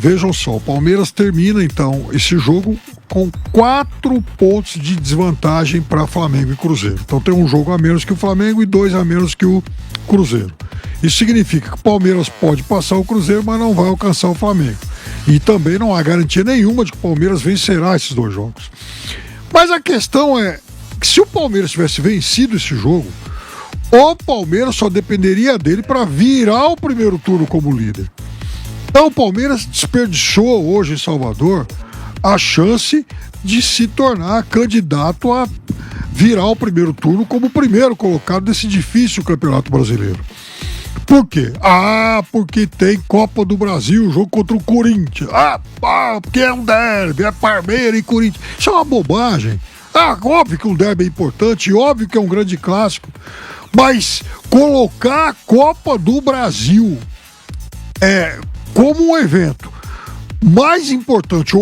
Vejam só, o Palmeiras termina então esse jogo com 4 pontos de desvantagem para Flamengo e Cruzeiro. Então tem um jogo a menos que o Flamengo e 2 a menos que o Cruzeiro. Isso significa que o Palmeiras pode passar o Cruzeiro, mas não vai alcançar o Flamengo. E também não há garantia nenhuma de que o Palmeiras vencerá esses 2 jogos. Mas a questão é que se o Palmeiras tivesse vencido esse jogo, o Palmeiras só dependeria dele para virar o primeiro turno como líder. Então o Palmeiras desperdiçou hoje em Salvador a chance de se tornar candidato a virar o primeiro turno como o primeiro colocado desse difícil Campeonato Brasileiro. Por quê? Porque tem Copa do Brasil, jogo contra o Corinthians. Porque é um derby, é Palmeiras e Corinthians. Isso é uma bobagem. Óbvio que um derby é importante, óbvio que é um grande clássico, mas colocar a Copa do Brasil como um evento mais importante,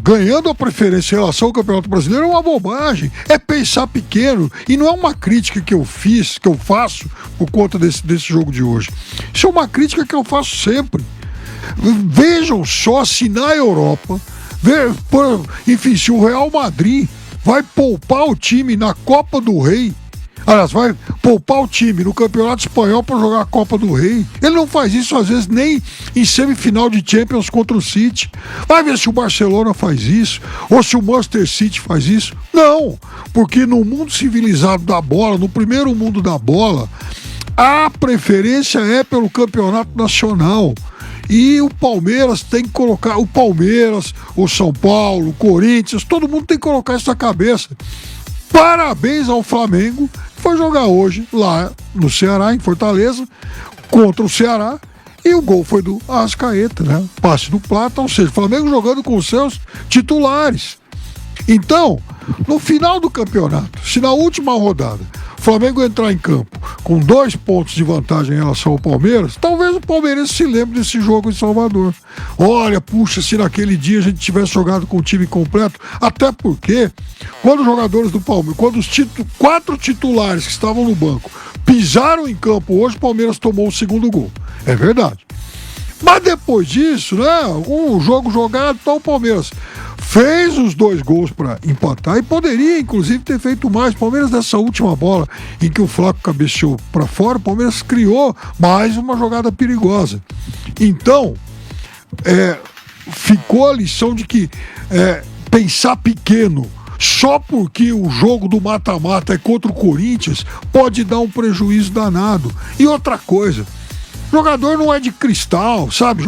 ganhando a preferência em relação ao Campeonato Brasileiro, é uma bobagem. É pensar pequeno. E não é uma crítica que eu faço por conta desse jogo de hoje. Isso é uma crítica que eu faço sempre. Vejam só se na Europa, enfim, se o Real Madrid vai poupar o time na Copa do Rei, aliás, vai poupar o time no Campeonato Espanhol para jogar a Copa do Rei. Ele não faz isso, às vezes, nem em semifinal de Champions contra o City. Vai ver se o Barcelona faz isso, ou se o Manchester City faz isso. Não, porque no mundo civilizado da bola, no primeiro mundo da bola, a preferência é pelo Campeonato Nacional. E o Palmeiras tem que colocar, o Palmeiras, o São Paulo, o Corinthians, todo mundo tem que colocar isso na cabeça. Parabéns ao Flamengo, que foi jogar hoje lá no Ceará, em Fortaleza, contra o Ceará, e o gol foi do Arrascaeta, né? Passe do Plata, ou seja, o Flamengo jogando com os seus titulares. Então, no final do campeonato, se na última rodada o Flamengo entrar em campo com 2 pontos de vantagem em relação ao Palmeiras, talvez o Palmeirense se lembre desse jogo em Salvador. Olha, puxa, se naquele dia a gente tivesse jogado com o time completo, até porque quando os jogadores do Palmeiras, quando os 4 titulares que estavam no banco pisaram em campo hoje, o Palmeiras tomou o segundo gol. É verdade. Mas depois disso, né, um jogo jogado, então o Palmeiras fez os 2 gols para empatar e poderia, inclusive, ter feito mais. O Palmeiras, nessa última bola em que o Flaco cabeceou para fora, o Palmeiras criou mais uma jogada perigosa. Então, ficou a lição de que pensar pequeno só porque o jogo do mata-mata é contra o Corinthians pode dar um prejuízo danado. E outra coisa, jogador não é de cristal, sabe?